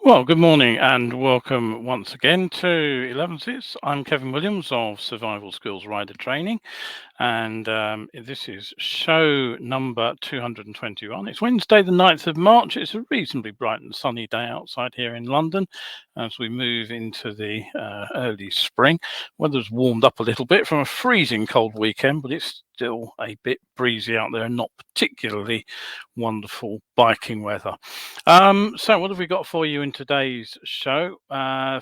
Well, good morning and welcome once again to Elevenses. I'm Kevin Williams of Survival Skills Rider Training, and this is show number 221. It's Wednesday, the 9th of March. It's a reasonably bright and sunny day outside here in London as we move into the early spring. Weather's warmed up a little bit from a freezing cold weekend, but it's still a bit breezy out there and not particularly wonderful biking weather. So what have we got for you in today's show?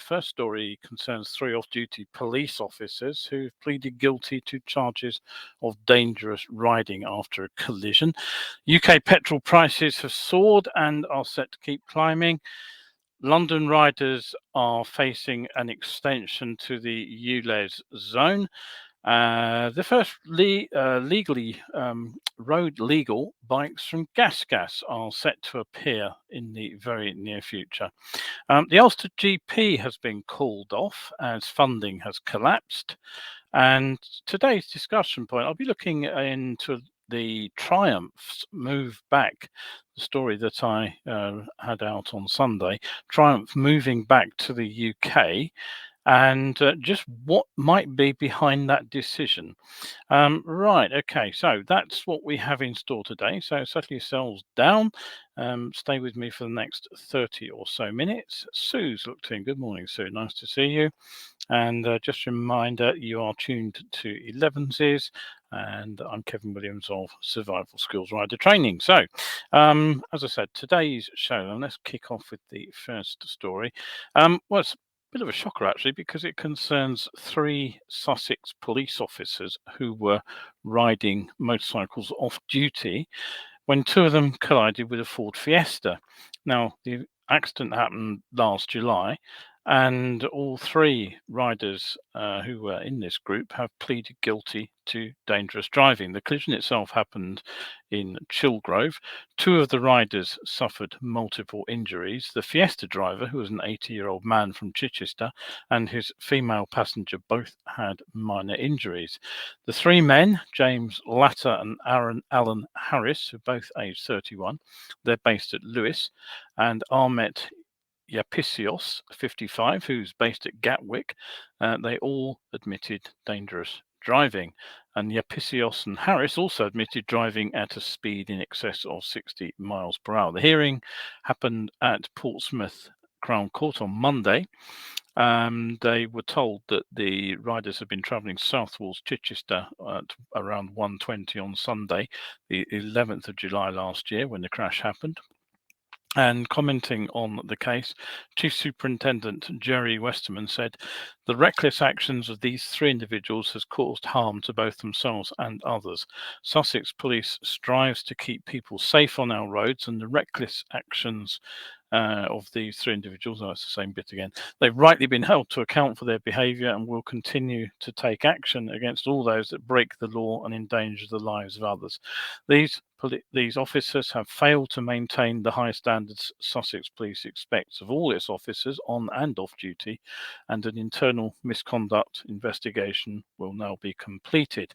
First story concerns three off-duty police officers who pleaded guilty to charges of dangerous riding after a collision. UK petrol prices have soared and are set to keep climbing. London riders are facing an extension to the ULEZ zone. The first legally road legal bikes from Gas are set to appear in the very near future. The Ulster GP has been called off as funding has collapsed. And today's discussion point, I'll be looking into the Triumph's move back, the story that I had out on Sunday, Triumph moving back to the UK, and just what might be behind that decision. Right, okay, so that's what we have in store today. So settle yourselves down. Stay with me for the next 30 or so minutes. Sue's looked in. Good morning, Sue. Nice to see you. And just a reminder, you are tuned to Elevenses, and I'm Kevin Williams of Survival Skills Rider Training. So, as I said, today's show, and let's kick off with the first story. Well, it's a bit of a shocker actually, because it concerns three Sussex police officers who were riding motorcycles off duty when two of them collided with a Ford Fiesta. Now, the accident happened last July, and all three riders who were in this group have pleaded guilty to dangerous driving. The collision itself happened in Chilgrove. Two of the riders suffered multiple injuries. The Fiesta driver, who was an 80-year-old man from Chichester, and his female passenger both had minor injuries. The three men, James Latter and Alan Harris, who both aged 31, they're based at Lewes, and Ahmet Yapisios, 55, who's based at Gatwick, they all admitted dangerous driving. And Yapisios and Harris also admitted driving at a speed in excess of 60 miles per hour. The hearing happened at Portsmouth Crown Court on Monday. They were told that the riders had been travelling south towards Chichester at around 1:20 on Sunday, the 11th of July last year, when the crash happened. And commenting on the case, Chief Superintendent Jerry Westerman said, "The reckless actions of these three individuals has caused harm to both themselves and others. Sussex Police strives to keep people safe on our roads, and the reckless actions of these three individuals," oh, it's the same bit again, "they've rightly been held to account for their behaviour and will continue to take action against all those that break the law and endanger the lives of others. These officers have failed to maintain the high standards Sussex Police expects of all its officers on and off duty, and an internal misconduct investigation will now be completed,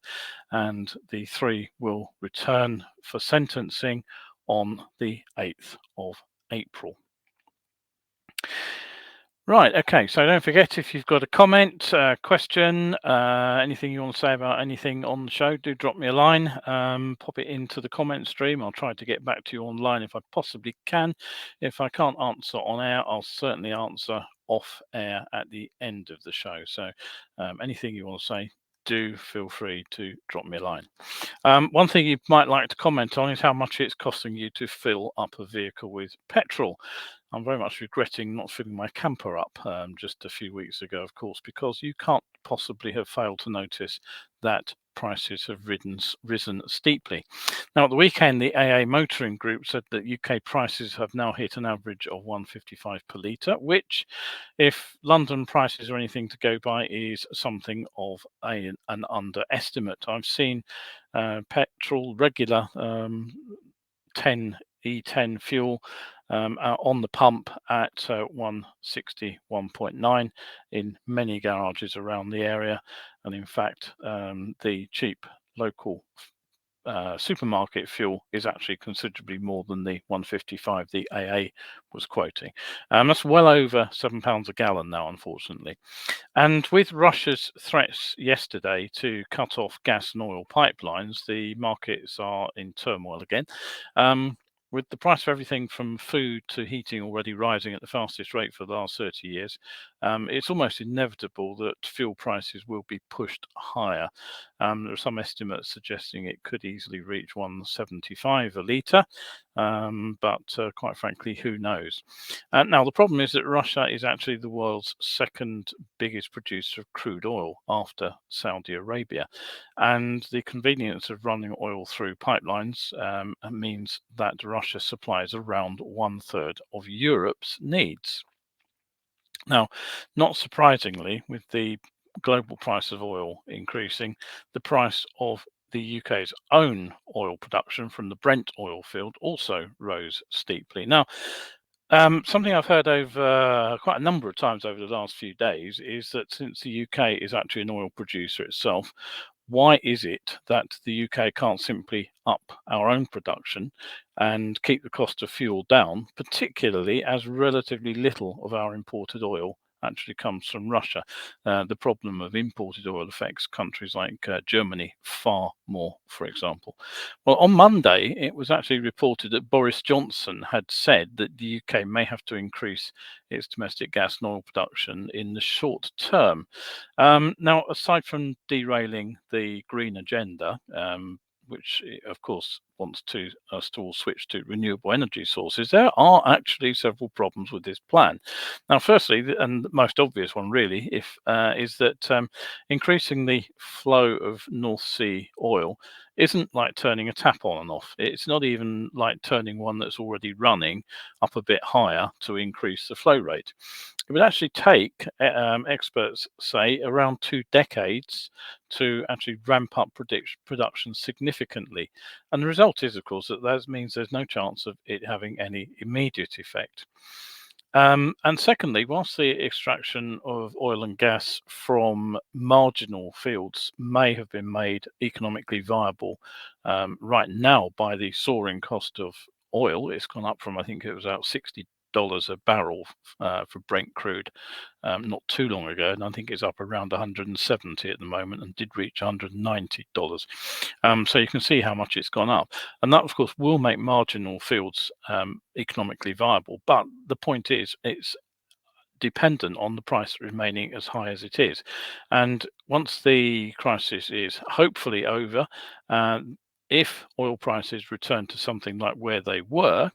and the three will return for sentencing on the 8th of April." Right, okay, so don't forget, if you've got a comment, question, anything you want to say about anything on the show, do drop me a line, pop it into the comment stream. I'll try to get back to you online if I possibly can. If I can't answer on air, I'll certainly answer off air at the end of the show. So anything you want to say, do feel free to drop me a line. One thing you might like to comment on is how much it's costing you to fill up a vehicle with petrol. I'm very much regretting not filling my camper up just a few weeks ago, of course, because you can't possibly have failed to notice that prices have risen steeply. Now, at the weekend, the AA Motoring Group said that UK prices have now hit an average of 155 per litre, which, if London prices are anything to go by, is something of an underestimate. I've seen petrol, regular 10 E10 fuel on the pump at 160, 1.9 in many garages around the area. And in fact, the cheap local supermarket fuel is actually considerably more than the 155 the AA was quoting. That's well over £7 a gallon now, unfortunately. And with Russia's threats yesterday to cut off gas and oil pipelines, the markets are in turmoil again. With the price of everything from food to heating already rising at the fastest rate for the last 30 years, it's almost inevitable that fuel prices will be pushed higher. There are some estimates suggesting it could easily reach 175 a litre, but quite frankly, who knows? Now, the problem is that Russia is actually the world's second biggest producer of crude oil after Saudi Arabia. And the convenience of running oil through pipelines means that Russia supplies around 1/3 of Europe's needs. Now, not surprisingly, with the global price of oil increasing, the price of the UK's own oil production from the Brent oil field also rose steeply. Now, something I've heard over quite a number of times over the last few days is that since the UK is actually an oil producer itself, why is it that the UK can't simply up our own production and keep the cost of fuel down, particularly as relatively little of our imported oil actually comes from Russia? The problem of imported oil affects countries like Germany far more, for example. Well, on Monday, it was actually reported that Boris Johnson had said that the UK may have to increase its domestic gas and oil production in the short term. Now, aside from derailing the green agenda, which of course wants us to all switch to renewable energy sources, there are actually several problems with this plan. Now, firstly, and the most obvious one really, is that increasing the flow of North Sea oil isn't like turning a tap on and off. It's not even like turning one that's already running up a bit higher to increase the flow rate. It would actually take, experts say, around 2 decades to actually ramp up production significantly. And the result is, of course, that means there's no chance of it having any immediate effect. And secondly, whilst the extraction of oil and gas from marginal fields may have been made economically viable right now by the soaring cost of oil, it's gone up from, I think it was about $60 a barrel for Brent crude not too long ago, and I think it's up around 170 at the moment and did reach $190. So you can see how much it's gone up. And that, of course, will make marginal fields economically viable. But the point is, it's dependent on the price remaining as high as it is. And once the crisis is hopefully over, if oil prices return to something like where they were,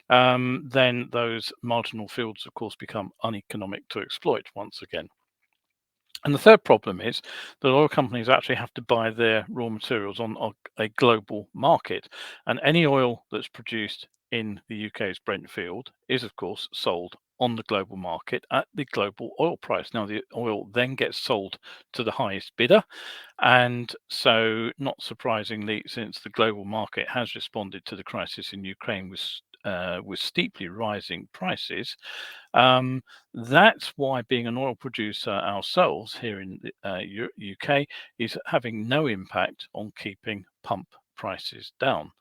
then those marginal fields, of course, become uneconomic to exploit once again. And the third problem is that oil companies actually have to buy their raw materials on a global market. And any oil that's produced in the UK's Brent field is, of course, sold on the global market at the global oil price. Now, the oil then gets sold to the highest bidder. And so, not surprisingly, since the global market has responded to the crisis in Ukraine with steeply rising prices, that's why being an oil producer ourselves here in the UK is having no impact on keeping pump prices down.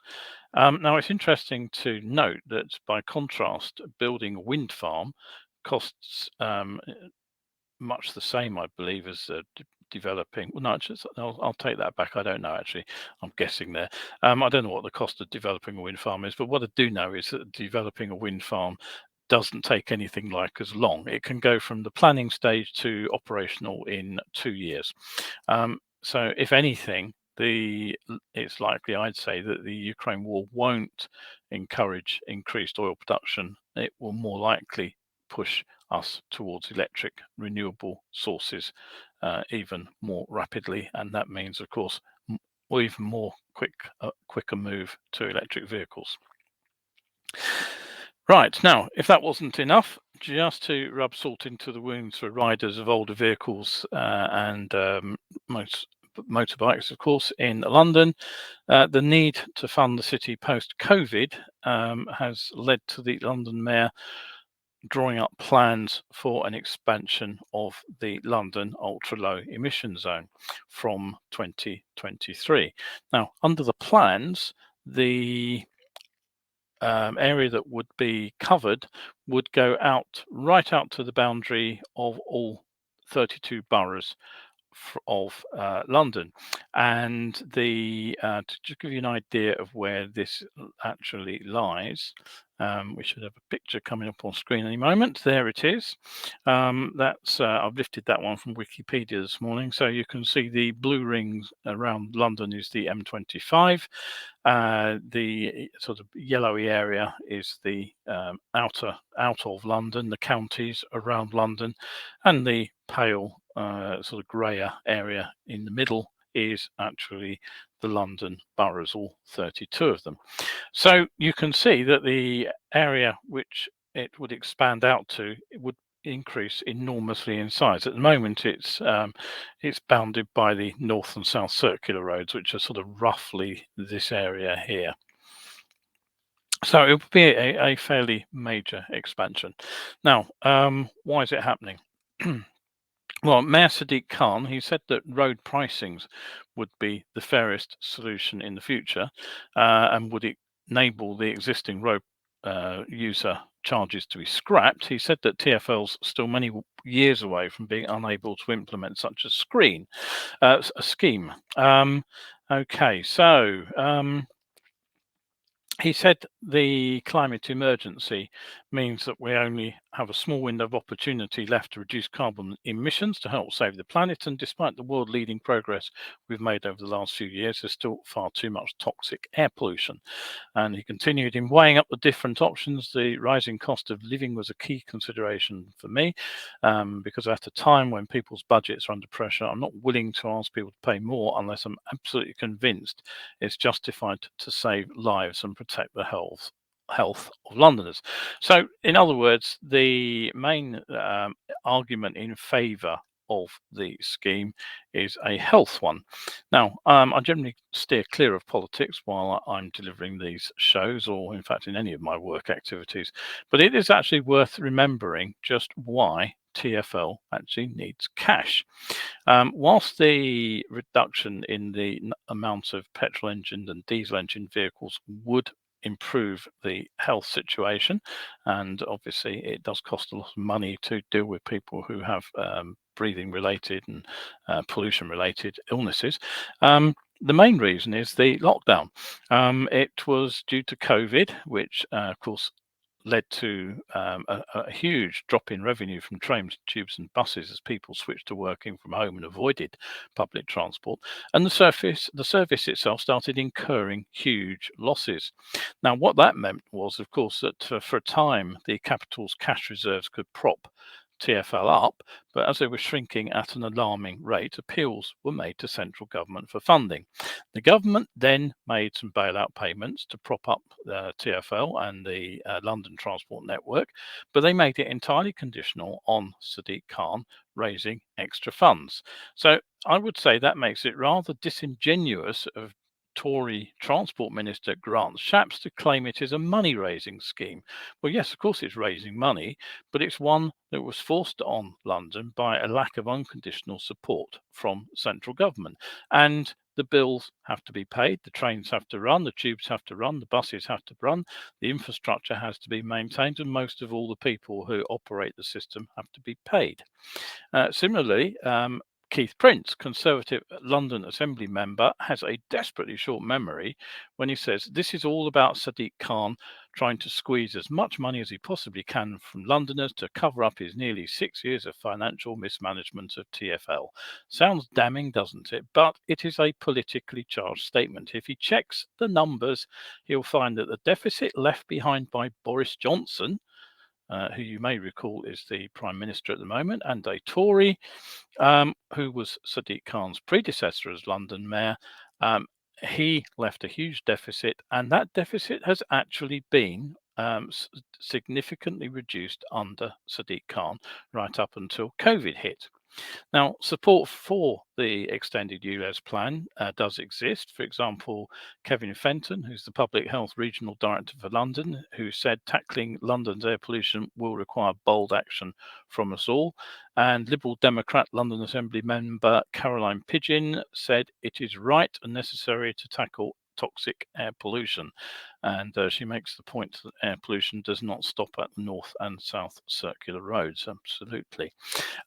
Now, it's interesting to note that by contrast, building a wind farm costs much the same, I believe, as developing. Well, no, I'll take that back. I don't know, actually. I'm guessing there. I don't know what the cost of developing a wind farm is, but what I do know is that developing a wind farm doesn't take anything like as long. It can go from the planning stage to operational in 2 years. So if anything, it's likely, I'd say, that the Ukraine war won't encourage increased oil production. It will more likely push us towards electric renewable sources even more rapidly, and that means, of course, even more quicker move to electric vehicles. Right, now, if that wasn't enough, just to rub salt into the wounds for riders of older vehicles and motorbikes, of course, in London, the need to fund the city post-COVID has led to the London Mayor drawing up plans for an expansion of the London ultra-low emission zone from 2023. Now, under the plans, the area that would be covered would go out right out to the boundary of all 32 boroughs of London. And to just give you an idea of where this actually lies, we should have a picture coming up on screen any moment. There it is. I've lifted that one from Wikipedia this morning, so you can see the blue rings around London is the M25. The sort of yellowy area is the out of London, the counties around London, and the pale sort of grayer area in the middle is actually the London boroughs, all 32 of them. So you can see that the area which it would expand out to, it would increase enormously in size. At the moment, it's bounded by the north and south circular roads, which are sort of roughly this area here. So it would be a fairly major expansion. Now, why is it happening? Well, Mayor Sadiq Khan, he said that road pricings would be the fairest solution in the future and would enable the existing road user charges to be scrapped. He said that TfL's still many years away from being unable to implement such a scheme. Okay, so he said the climate emergency means that we only have a small window of opportunity left to reduce carbon emissions to help save the planet. And despite the world-leading progress we've made over the last few years, there's still far too much toxic air pollution. And he continued, in weighing up the different options, the rising cost of living was a key consideration for me, because at a time when people's budgets are under pressure, I'm not willing to ask people to pay more unless I'm absolutely convinced it's justified to save lives and protect the health of Londoners. So, in other words, the main argument in favour of the scheme is a health one. Now, I generally steer clear of politics while I'm delivering these shows, or in fact in any of my work activities, but it is actually worth remembering just why TfL actually needs cash. Whilst the reduction in the amount of petrol engine and diesel engine vehicles would improve the health situation, and obviously it does cost a lot of money to deal with people who have breathing related and pollution related illnesses. The main reason is the lockdown. It was due to COVID, which of course led to a huge drop in revenue from trains, tubes and buses as people switched to working from home and avoided public transport. And the service itself started incurring huge losses. Now, what that meant was, of course, that for a time, the capital's cash reserves could prop TfL up, but as they were shrinking at an alarming rate, appeals were made to central government for funding. The government then made some bailout payments to prop up TfL and the London Transport Network, but they made it entirely conditional on Sadiq Khan raising extra funds. So I would say that makes it rather disingenuous of Tory Transport Minister Grant Shapps to claim it is a money-raising scheme. Well, yes, of course it's raising money, but it's one that was forced on London by a lack of unconditional support from central government. And the bills have to be paid, the trains have to run, the tubes have to run, the buses have to run, the infrastructure has to be maintained, and most of all, the people who operate the system have to be paid. Similarly, Keith Prince, Conservative London Assembly member, has a desperately short memory when he says this is all about Sadiq Khan trying to squeeze as much money as he possibly can from Londoners to cover up his nearly 6 years of financial mismanagement of TfL. Sounds damning, doesn't it? But it is a politically charged statement. If he checks the numbers, he'll find that the deficit left behind by Boris Johnson, who you may recall is the Prime Minister at the moment, and a Tory, who was Sadiq Khan's predecessor as London Mayor. He left a huge deficit, and that deficit has actually been significantly reduced under Sadiq Khan right up until COVID hit. Now, support for the extended ULEZ plan does exist. For example, Kevin Fenton, who's the Public Health Regional Director for London, who said tackling London's air pollution will require bold action from us all. And Liberal Democrat London Assembly member Caroline Pidgeon said it is right and necessary to tackle toxic air pollution. And she makes the point that air pollution does not stop at the north and south circular roads. Absolutely.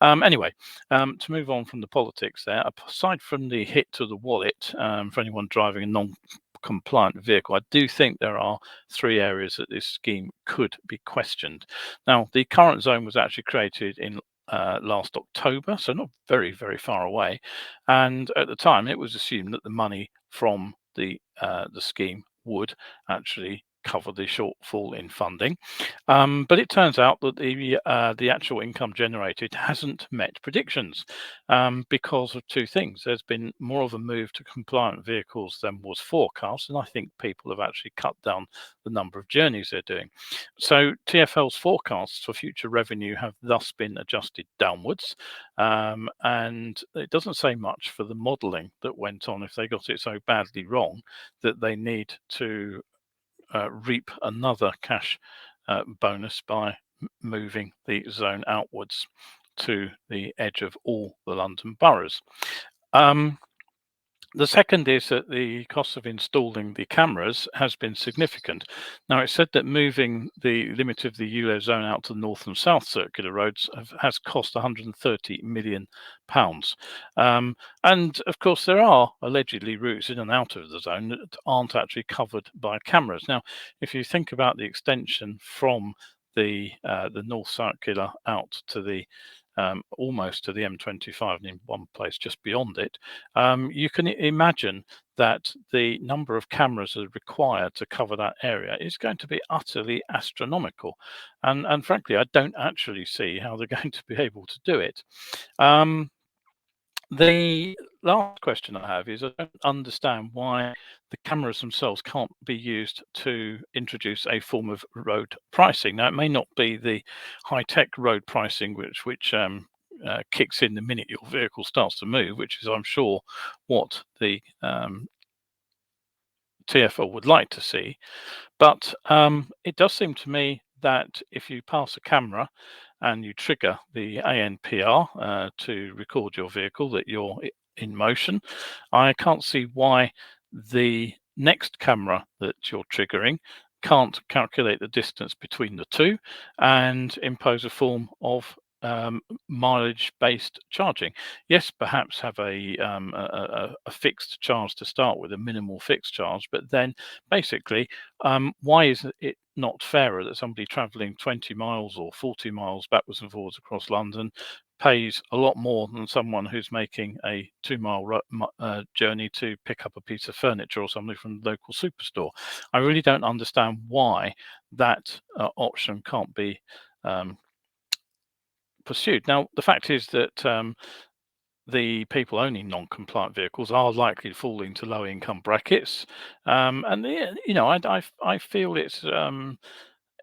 Anyway, to move on from the politics there, aside from the hit to the wallet for anyone driving a non-compliant vehicle, I do think there are three areas that this scheme could be questioned. Now, the current zone was actually created in last October, so not very, very far away. And at the time, it was assumed that the money from the scheme would actually cover the shortfall in funding. But it turns out that the actual income generated hasn't met predictions because of two things. There's been more of a move to compliant vehicles than was forecast, and I think people have actually cut down the number of journeys they're doing. So TfL's forecasts for future revenue have thus been adjusted downwards, and it doesn't say much for the modelling that went on if they got it so badly wrong that they need to reap another cash bonus by moving the zone outwards to the edge of all the London boroughs. The second is that the cost of installing the cameras has been significant. Now, it's said that moving the limit of the ULEZ zone out to the north and south circular roads has cost £130 million. And of course, there are allegedly routes in and out of the zone that aren't actually covered by cameras. Now, if you think about the extension from the north circular out to the almost to the M25 and in one place just beyond it, you can imagine that the number of cameras that are required to cover that area is going to be utterly astronomical. And frankly, I don't actually see how they're going to be able to do it. The last question I have is I don't understand why the cameras themselves can't be used to introduce a form of road pricing. Now, it may not be the high-tech road pricing which kicks in the minute your vehicle starts to move, which is, I'm sure, what the TfL would like to see. But it does seem to me that if you pass a camera and you trigger the ANPR to record your vehicle that you're in motion, I can't see why the next camera that you're triggering can't calculate the distance between the two and impose a form of mileage-based charging. Yes, perhaps have a fixed charge to start with, a minimal fixed charge, but then basically, why is it not fairer that somebody travelling 20 miles or 40 miles backwards and forwards across London pays a lot more than someone who's making a 2-mile journey to pick up a piece of furniture or something from the local superstore? I really don't understand why that option can't be pursued. Now, the fact is that the people owning non-compliant vehicles are likely to fall into low-income brackets, and you know, I feel it's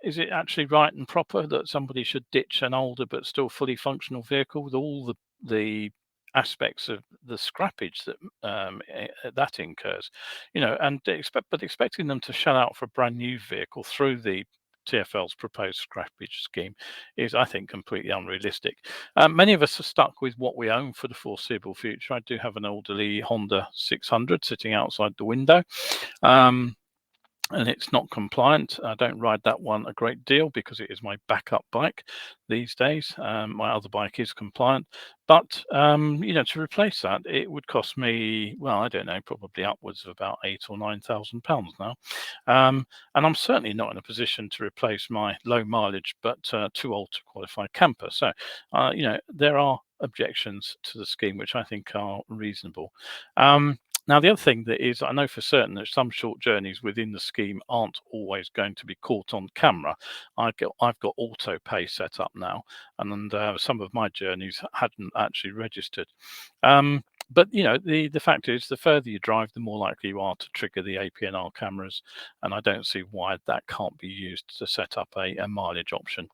is it actually right and proper that somebody should ditch an older but still fully functional vehicle with all the aspects of the scrappage that that incurs, you know, and expecting them to shell out for a brand new vehicle through the TfL's proposed scrappage scheme is, I think, completely unrealistic. Many of us are stuck with what we own for the foreseeable future. I do have an elderly Honda 600 sitting outside the window. And it's not compliant. I don't ride that one a great deal because it is my backup bike these days. My other bike is compliant, but you know, to replace that, it would cost me, well, I don't know, probably upwards of about £8,000 or £9,000 now. And I'm certainly not in a position to replace my low mileage but too old to qualify camper. So, you know, there are objections to the scheme which I think are reasonable. Now, the other thing that is, I know for certain that some short journeys within the scheme aren't always going to be caught on camera. I've got auto pay set up now, and some of my journeys hadn't actually registered. But you know, the fact is, the further you drive, the more likely you are to trigger the APNR cameras, and I don't see why that can't be used to set up a mileage option.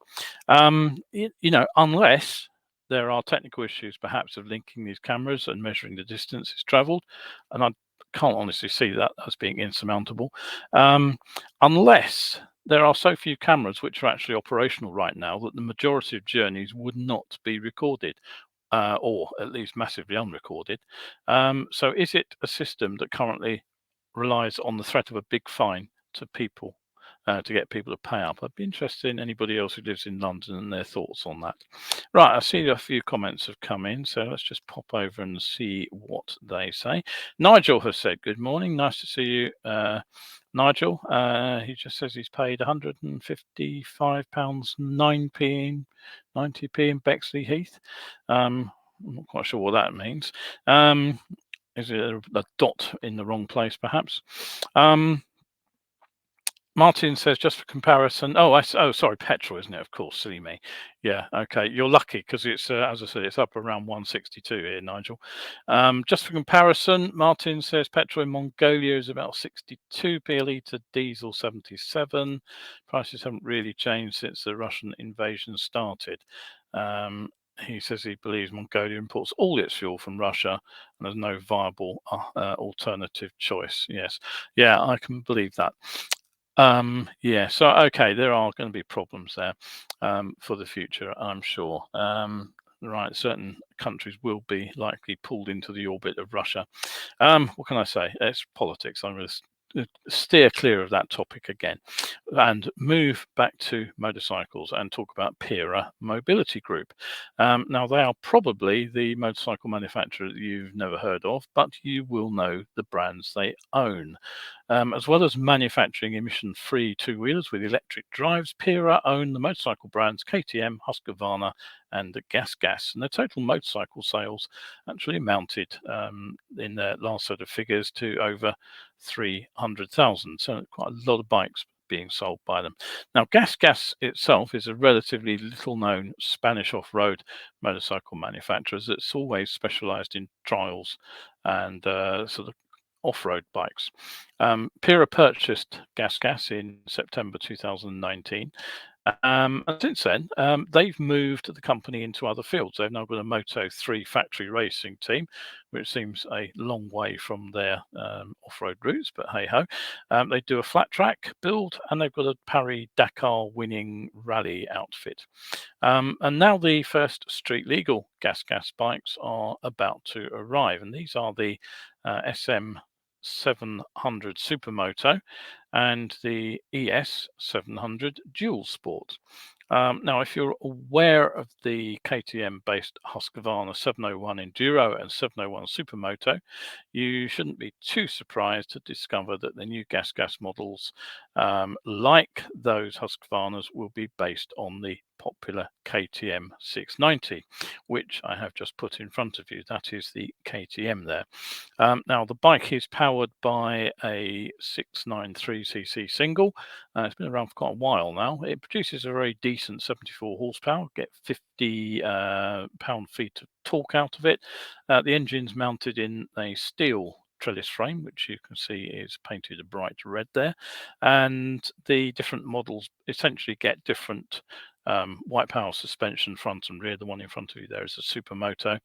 You know, unless there are technical issues perhaps of linking these cameras and measuring the distances travelled, and I can't honestly see that as being insurmountable, unless there are so few cameras which are actually operational right now that the majority of journeys would not be recorded, or at least massively unrecorded. So is it a system that currently relies on the threat of a big fine to people, to get people to pay up? I'd be interested in anybody else who lives in London and their thoughts on that. Right, I see a few comments have come in, so let's just pop over and see what they say. Nigel has said, good morning, nice to see you, Nigel. He just says he's paid £155 90p in Bexley Heath. I'm not quite sure what that means. Is it a dot in the wrong place, perhaps? Martin says, just for comparison. Oh, sorry, petrol, isn't it? Of course, silly me. Yeah, okay. You're lucky because it's, as I said, it's up around 162 here, Nigel. Just for comparison, Martin says petrol in Mongolia is about 62p a litre, diesel 77. Prices haven't really changed since the Russian invasion started. He says he believes Mongolia imports all its fuel from Russia and there's no viable alternative choice. Yes, yeah, I can believe that. Yeah, so okay, there are going to be problems there for the future, I'm sure. Right, certain countries will be likely pulled into the orbit of Russia. What can I say? It's politics. I'm going to steer clear of that topic again and move back to motorcycles and talk about Pira Mobility Group. Now, they are probably the motorcycle manufacturer that you've never heard of, but you will know the brands they own. As well as manufacturing emission-free two-wheelers with electric drives, Pira own the motorcycle brands KTM, Husqvarna, and GasGas. And their total motorcycle sales actually amounted in their last set of figures to over 300,000. So quite a lot of bikes being sold by them. Now, GasGas itself is a relatively little-known Spanish off-road motorcycle manufacturer that's always specialized in trials and sort of off-road bikes. Pira purchased GasGas in September 2019. And since then, they've moved the company into other fields. They've now got a Moto3 factory racing team, which seems a long way from their off-road routes, but hey-ho. They do a flat track build, and they've got a Paris-Dakar winning rally outfit. And now the first street legal GasGas bikes are about to arrive, and these are the SM700 Supermoto and the ES700 Dual Sport. Now, if you're aware of the KTM-based Husqvarna 701 Enduro and 701 Supermoto, you shouldn't be too surprised to discover that the new GasGas models, like those Husqvarnas, will be based on the popular KTM 690, which I have just put in front of you. That is the KTM there. Now, the bike is powered by a 693cc single. It's been around for quite a while now. It produces a very decent 74 horsepower, get 50 pound-feet of torque out of it. The engine's mounted in a steel trellis frame, which you can see is painted a bright red there. And the different models essentially get different white power suspension front and rear. The one in front of you there is a Supermoto.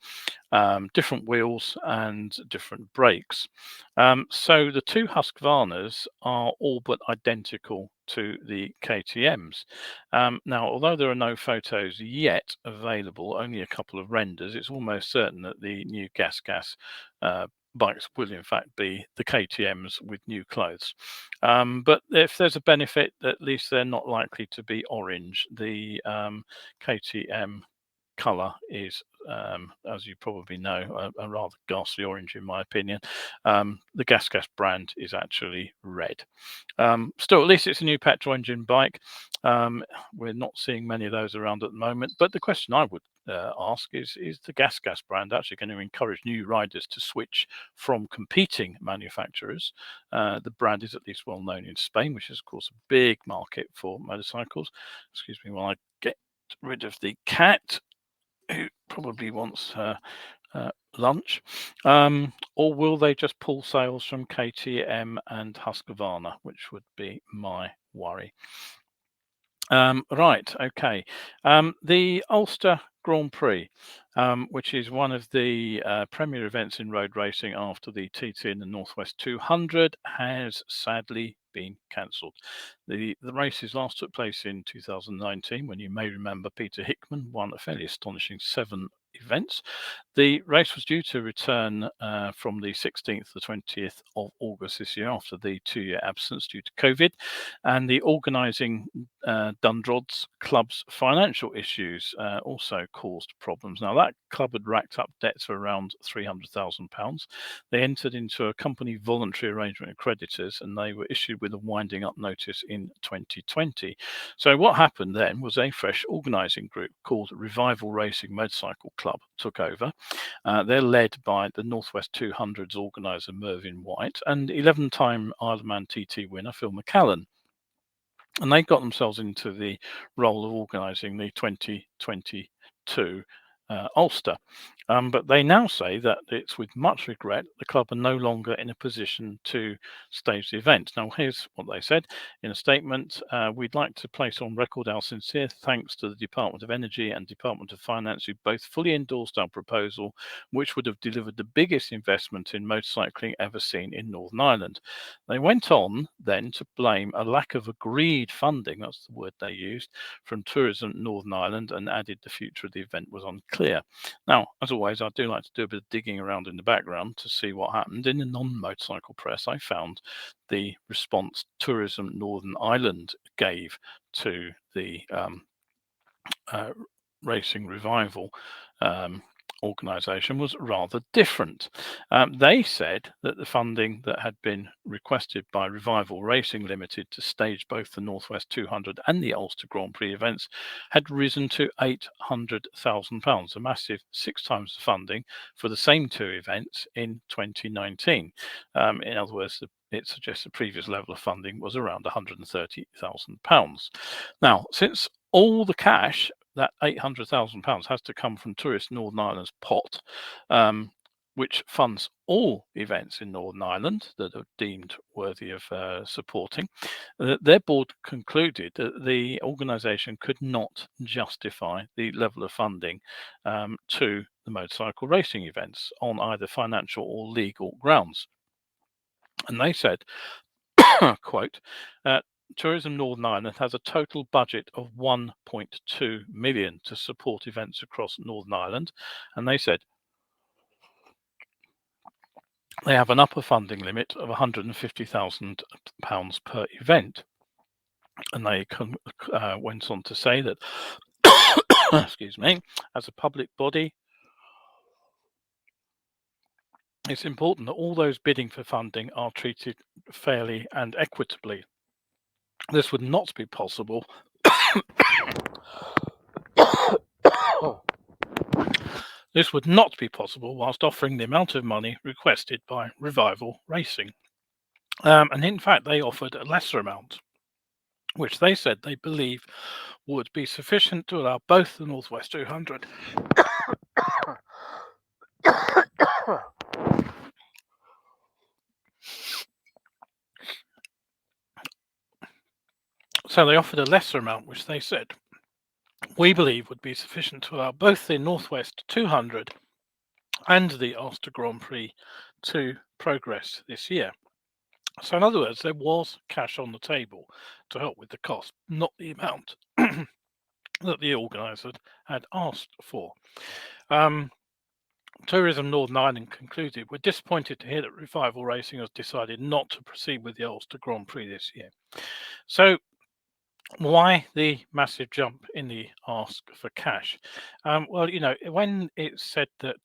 Different wheels and different brakes. So the two Husqvarnas are all but identical to the KTMs. Now, although there are no photos yet available, only a couple of renders, it's almost certain that the new GasGas bikes will in fact be the KTMs with new clothes. But if there's a benefit, at least they're not likely to be orange. The KTM color is, as you probably know, a rather ghastly orange in my opinion. The GasGas brand is actually red. Still, at least it's a new petrol engine bike. We're not seeing many of those around at the moment, but the question I would ask is the GasGas brand actually going to encourage new riders to switch from competing manufacturers? The brand is at least well known in Spain, which is of course a big market for motorcycles. Excuse me while I get rid of the cat, who probably wants lunch. Or will they just pull sales from KTM and Husqvarna, which would be my worry. Right, okay. The Ulster Grand Prix, which is one of the premier events in road racing after the TT in the Northwest 200, has sadly been cancelled. The races last took place in 2019, when you may remember Peter Hickman won a fairly astonishing 7 events. The race was due to return from the 16th to the 20th of August this year after the 2-year absence due to COVID, and the organising Dundrod's club's financial issues also caused problems. Now, that club had racked up debts of around £300,000. They entered into a company voluntary arrangement with creditors, and they were issued with a winding up notice in 2020. So what happened then was a fresh organising group called Revival Racing Motorcycle Club took over. They're led by the Northwest 200's organiser Mervyn White and 11-time Ironman TT winner Phil McCallan. And they got themselves into the role of organising the 2022 Ulster. But they now say that it's with much regret the club are no longer in a position to stage the event. Now, here's what they said in a statement. We'd like to place on record our sincere thanks to the Department of Energy and Department of Finance, who both fully endorsed our proposal, which would have delivered the biggest investment in motorcycling ever seen in Northern Ireland. They went on then to blame a lack of agreed funding, that's the word they used, from Tourism Northern Ireland, and added the future of the event was unclear. Now, as always, I do like to do a bit of digging around in the background to see what happened. In the non-motorcycle press, I found the response Tourism Northern Ireland gave to the Racing Revival organisation was rather different. They said that the funding that had been requested by Revival Racing Limited to stage both the Northwest 200 and the Ulster Grand Prix events had risen to £800,000, a massive 6 times the funding for the same 2 events in 2019. In other words, it suggests the previous level of funding was around £130,000. Now, since all the cash, that £800,000, has to come from Tourist Northern Ireland's pot, which funds all events in Northern Ireland that are deemed worthy of supporting. Their board concluded that the organisation could not justify the level of funding to the motorcycle racing events on either financial or legal grounds. And they said, quote, Tourism Northern Ireland has a total budget of 1.2 million to support events across Northern Ireland, and they said they have an upper funding limit of £150,000 per event. And they went on to say that, excuse me, as a public body, it's important that all those bidding for funding are treated fairly and equitably. This would not be possible. This would not be possible whilst offering the amount of money requested by Revival Racing. And in fact, they offered a lesser amount, which they said they believe would be sufficient to allow both the Northwest 200 So they offered a lesser amount, which they said we believe would be sufficient to allow both the Northwest 200 and the Ulster Grand Prix to progress this year. So in other words, there was cash on the table to help with the cost, not the amount that the organisers had asked for. Tourism Northern Ireland concluded, we're disappointed to hear that Revival Racing has decided not to proceed with the Ulster Grand Prix this year. So why the massive jump in the ask for cash? Well, you know, when it said that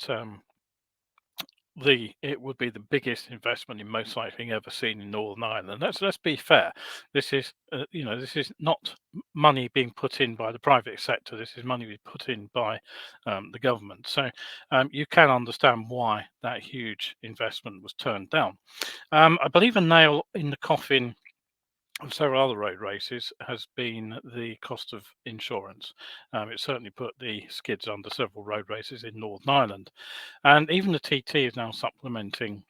it would be the biggest investment in motorcycling ever seen in Northern Ireland. Let's be fair. This is this is not money being put in by the private sector. This is money being put in by the government. So you can understand why that huge investment was turned down. I believe a nail in the coffin of several other road races has been the cost of insurance. It certainly put the skids under several road races in Northern Ireland. And even the TT is now supplementing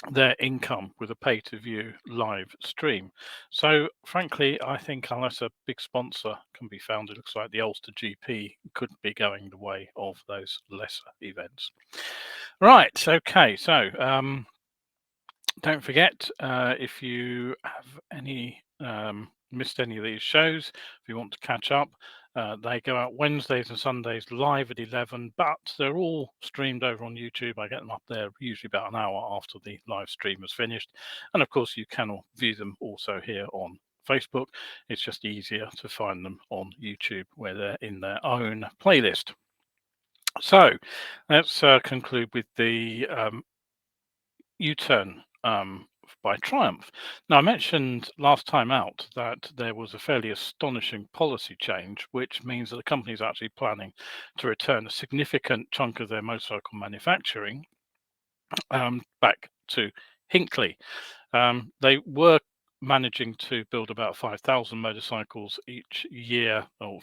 their income with a pay-to-view live stream. So frankly, I think unless a big sponsor can be found, it looks like the Ulster GP could be going the way of those lesser events. Right, okay, so don't forget, if you have missed any of these shows, if you want to catch up, they go out Wednesdays and Sundays live at 11, but they're all streamed over on YouTube. I get them up there usually about an hour after the live stream is finished. And of course, you can view them also here on Facebook. It's just easier to find them on YouTube where they're in their own playlist. So let's conclude with the U-turn by Triumph. Now, I mentioned last time out that there was a fairly astonishing policy change, which means that the company is actually planning to return a significant chunk of their motorcycle manufacturing back to Hinckley. They were managing to build about 5,000 motorcycles each year, or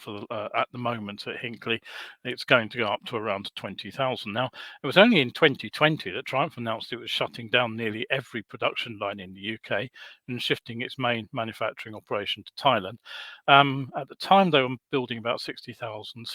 at the moment at Hinckley, it's going to go up to around 20,000. Now, it was only in 2020 that Triumph announced it was shutting down nearly every production line in the UK and shifting its main manufacturing operation to Thailand. At the time, they were building about 65,000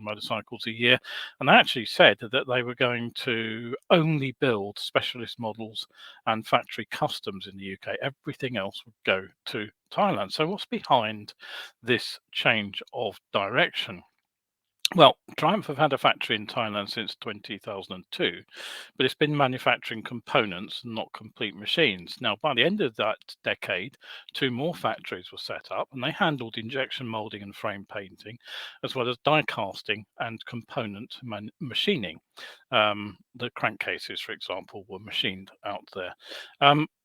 motorcycles a year, and they actually said that they were going to only build specialist models and factory customs in the UK. Everything else would go to Thailand. So what's behind this change of direction? Well, Triumph have had a factory in Thailand since 2002, but it's been manufacturing components, not complete machines. Now, by the end of that decade, 2 more factories were set up, and they handled injection molding and frame painting, as well as die casting and component machining. The crankcases, for example, were machined out there.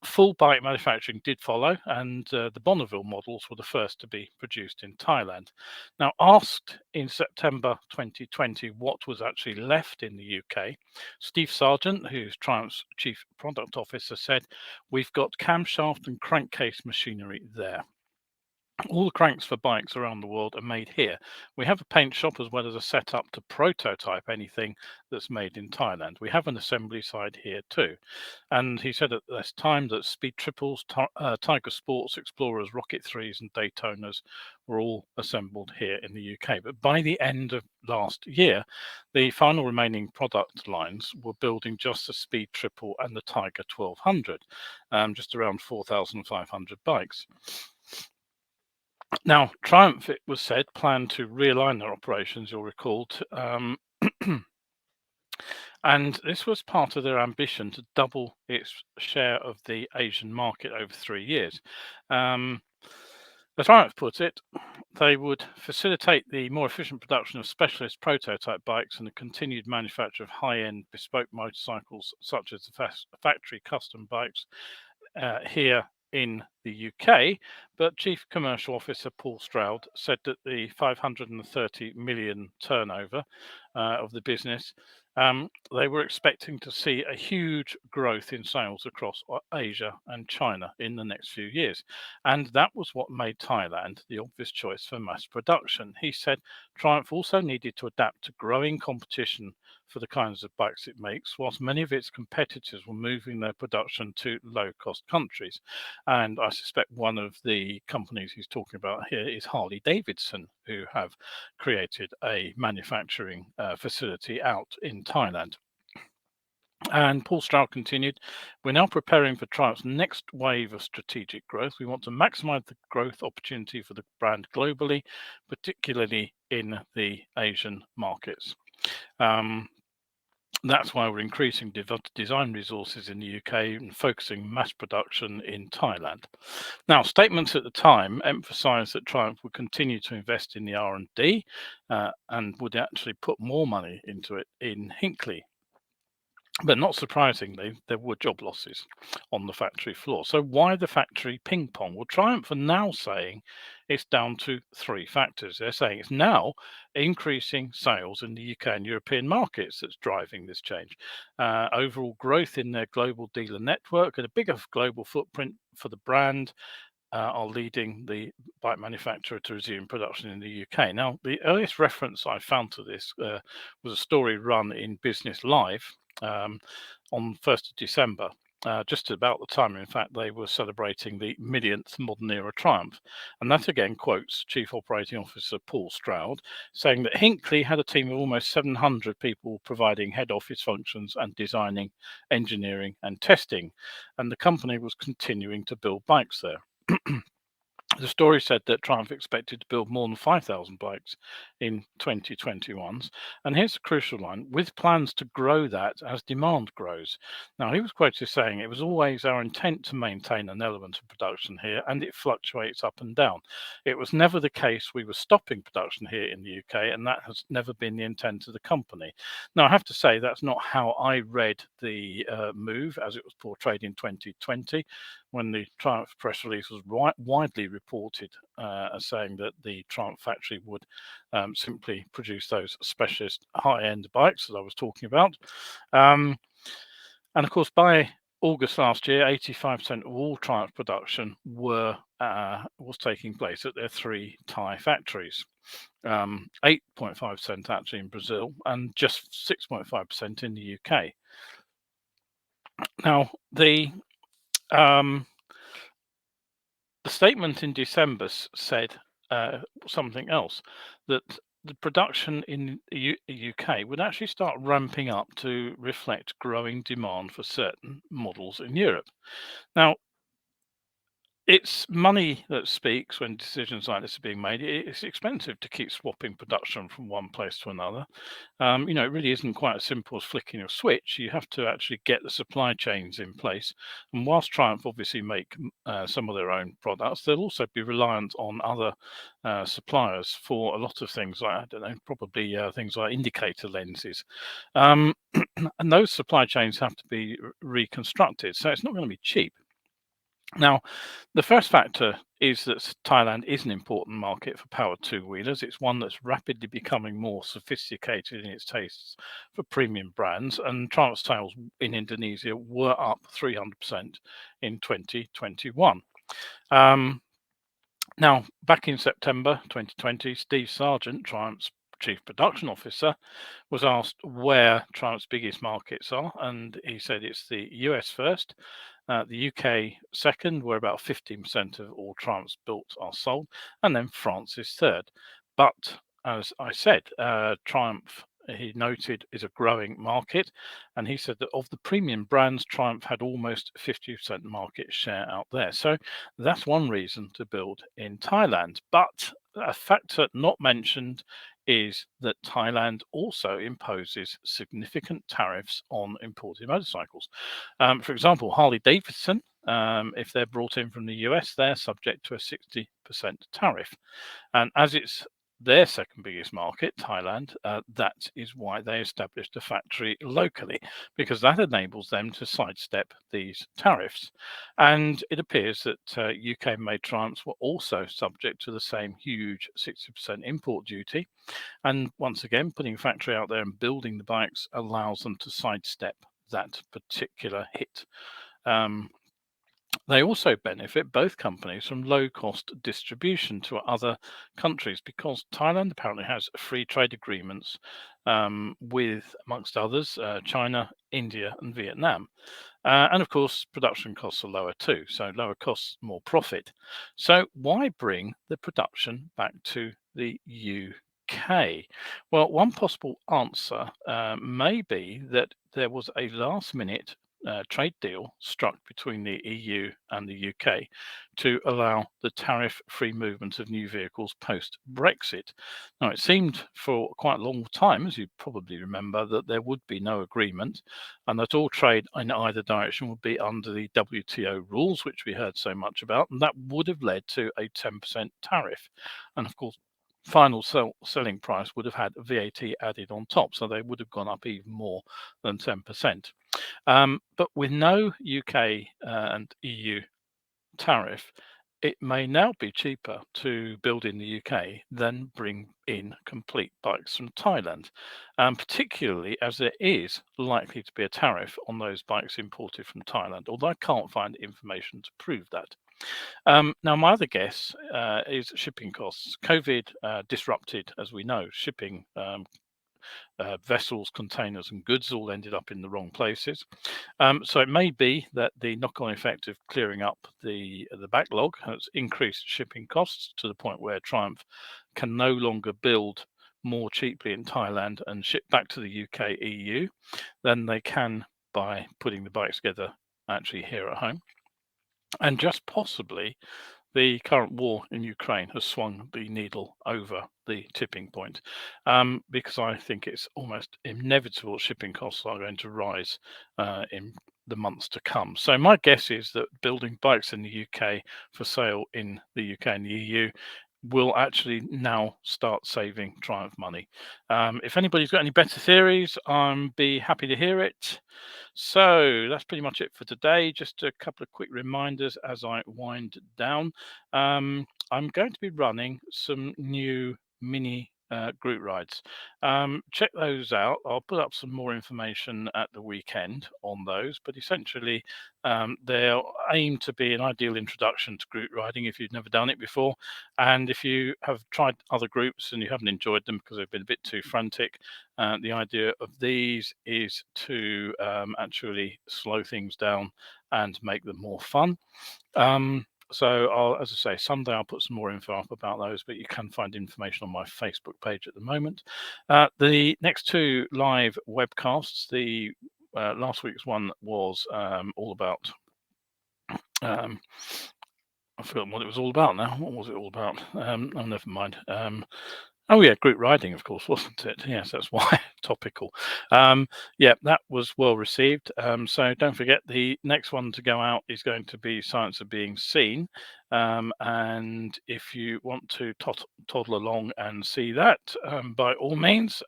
Full bike manufacturing did follow, and the Bonneville models were the first to be produced in Thailand. Now, asked in September 2020 what was actually left in the UK, Steve Sargent, who's Triumph's Chief Product Officer, said, "We've got camshaft and crankcase machinery there. All the cranks for bikes around the world are made here. We have a paint shop as well as a setup to prototype anything that's made in Thailand. We have an assembly side here too." And he said at this time that Speed Triples, Tiger Sports, Explorers, Rocket 3s and Daytonas were all assembled here in the UK. But by the end of last year, the final remaining product lines were building just the Speed Triple and the Tiger 1200, just around 4,500 bikes. Now, Triumph, it was said, planned to realign their operations, you'll recall, and this was part of their ambition to double its share of the Asian market over 3 years. As Triumph put it, they would facilitate the more efficient production of specialist prototype bikes and the continued manufacture of high-end bespoke motorcycles, such as the factory custom bikes here in the UK, but Chief Commercial Officer Paul Stroud said that the 530 million turnover of the business, they were expecting to see a huge growth in sales across Asia and China in the next few years. And that was what made Thailand the obvious choice for mass production. He said Triumph also needed to adapt to growing competition for the kinds of bikes it makes, whilst many of its competitors were moving their production to low-cost countries. And I suspect one of the companies he's talking about here is Harley Davidson, who have created a manufacturing facility out in Thailand. And Paul Stroud continued, "We're now preparing for Triumph's next wave of strategic growth. We want to maximize the growth opportunity for the brand globally, particularly in the Asian markets. That's why we're increasing design resources in the UK and focusing mass production in Thailand." Now, statements at the time emphasised that Triumph would continue to invest in the R&D and would actually put more money into it in Hinckley. But not surprisingly, there were job losses on the factory floor. So why the factory ping pong? Well, Triumph are now saying it's down to 3 factors. They're saying it's now increasing sales in the UK and European markets that's driving this change. Overall growth in their global dealer network and a bigger global footprint for the brand are leading the bike manufacturer to resume production in the UK. Now, the earliest reference I found to this was a story run in Business Live. on 1st of December. Just about the time, in fact, they were celebrating the millionth modern era triumph. And that again quotes Chief Operating Officer Paul Stroud, saying that Hinckley had a team of almost 700 people providing head office functions and designing, engineering, and testing. And the company was continuing to build bikes there. The story said that Triumph expected to build more than 5,000 bikes in 2021's. And here's the crucial line: with plans to grow that as demand grows. Now, he was quoted saying, "It was always our intent to maintain an element of production here, and it fluctuates up and down. It was never the case we were stopping production here in the UK, and that has never been the intent of the company." Now, I have to say that's not how I read the move as it was portrayed in 2020, when the Triumph press release was widely reported as saying that the Triumph factory would simply produce those specialist high-end bikes that I was talking about. And of course, by August last year, 85% of all Triumph production was taking place at their 3 Thai factories. 8.5% actually in Brazil, and just 6.5% in the UK. Now, the statement in December said something else, that the production in the UK would actually start ramping up to reflect growing demand for certain models in Europe. Now, it's money that speaks when decisions like this are being made. It's expensive to keep swapping production from one place to another. It really isn't quite as simple as flicking a switch. You have to actually get the supply chains in place. And whilst Triumph obviously make some of their own products, they'll also be reliant on other suppliers for a lot of things like, I don't know, probably things like indicator lenses. And those supply chains have to be reconstructed. So it's not going to be cheap. Now, the first factor is that Thailand is an important market for powered two-wheelers. It's one that's rapidly becoming more sophisticated in its tastes for premium brands, and Triumph's sales in Indonesia were up 300% in 2021. Now, back in September 2020, Steve Sargent, Triumph's Chief Production Officer, was asked where Triumph's biggest markets are, and he said it's the US first, the UK second, where about 15% of all Triumphs built are sold, and then France is third. But as I said, Triumph, he noted, is a growing market, and he said that of the premium brands, Triumph had almost 50% market share out there. So that's one reason to build in Thailand. But a factor not mentioned is that Thailand also imposes significant tariffs on imported motorcycles. For example, Harley Davidson, if they're brought in from the US, they're subject to a 60% tariff. And as it's their second biggest market, Thailand, that is why they established a factory locally, because that enables them to sidestep these tariffs. And it appears that UK-made Triumphs were also subject to the same huge 60% import duty. And once again, putting a factory out there and building the bikes allows them to sidestep that particular hit. They also benefit, both companies, from low-cost distribution to other countries, because Thailand apparently has free trade agreements with, amongst others, China, India, and Vietnam. And of course, production costs are lower too, so lower costs, more profit. So why bring the production back to the UK? Well, one possible answer may be that there was a last-minute trade deal struck between the EU and the UK to allow the tariff-free movement of new vehicles post-Brexit. Now, it seemed for quite a long time, as you probably remember, that there would be no agreement and that all trade in either direction would be under the WTO rules, which we heard so much about, and that would have led to a 10% tariff. And of course, final selling price would have had VAT added on top, so they would have gone up even more than 10%. But with no UK and EU tariff, it may now be cheaper to build in the UK than bring in complete bikes from Thailand, particularly as there is likely to be a tariff on those bikes imported from Thailand, although I can't find information to prove that. Now, my other guess is shipping costs. COVID disrupted, as we know, shipping vessels, containers, and goods all ended up in the wrong places. So it may be that the knock-on effect of clearing up the backlog has increased shipping costs to the point where Triumph can no longer build more cheaply in Thailand and ship back to the UK, EU than they can by putting the bikes together actually here at home. And just possibly the current war in Ukraine has swung the needle over the tipping point, because I think it's almost inevitable shipping costs are going to rise in the months to come. So my guess is that building bikes in the UK for sale in the UK and the EU will actually now start saving Triumph money. If anybody's got any better theories, I'd be happy to hear it. So that's pretty much it for today. Just a couple of quick reminders as I wind down. I'm going to be running some new mini group rides. Check those out. I'll put up some more information at the weekend on those, but essentially they'll aim to be an ideal introduction to group riding if you've never done it before. And if you have tried other groups and you haven't enjoyed them because they've been a bit too frantic, the idea of these is to actually slow things down and make them more fun. So as I say, someday I'll put some more info up about those, but you can find information on my Facebook page at the moment. The next two live webcasts, the last week's one was all about, I forgot what it was all about now. What was it all about? Oh, never mind. Oh yeah, group riding, of course, wasn't it? Yes, that's why topical. Yeah, that was well received. So don't forget, the next one to go out is going to be Science of Being Seen. And if you want to toddle along and see that, by all means.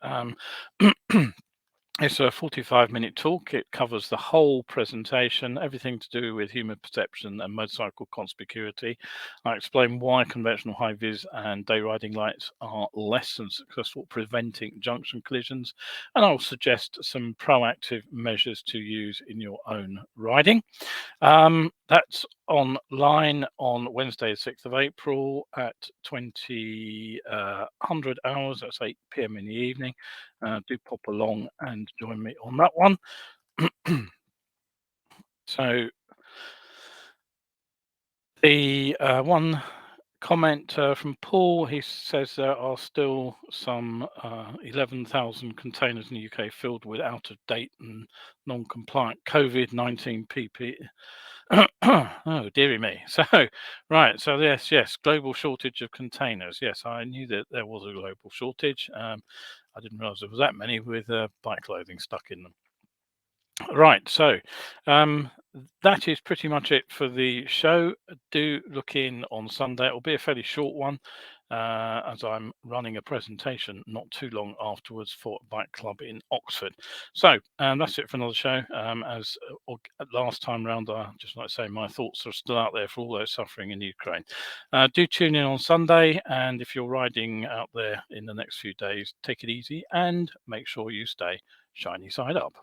It's a 45-minute talk. It covers the whole presentation, everything to do with human perception and motorcycle conspicuity. I explain why conventional hi-vis and day riding lights are less than successful at preventing junction collisions, and I'll suggest some proactive measures to use in your own riding. That's online on Wednesday, the 6th of April at 2000 hours. That's 8 p.m. in the evening. Do pop along and join me on that one. So the one comment from Paul, he says there are still some 11,000 containers in the UK filled with out-of-date and non-compliant COVID-19 PP. Oh, dearie me. So, right. So, yes, global shortage of containers. Yes, I knew that there was a global shortage. I didn't realize there was that many with bike clothing stuck in them. Right, so that is pretty much it for the show. Do look in on Sunday. It will be a fairly short one, as I'm running a presentation not too long afterwards for Bike Club in Oxford. So that's it for another show. As last time round, I just like to say my thoughts are still out there for all those suffering in Ukraine. Do tune in on Sunday, and if you're riding out there in the next few days, take it easy and make sure you stay shiny side up.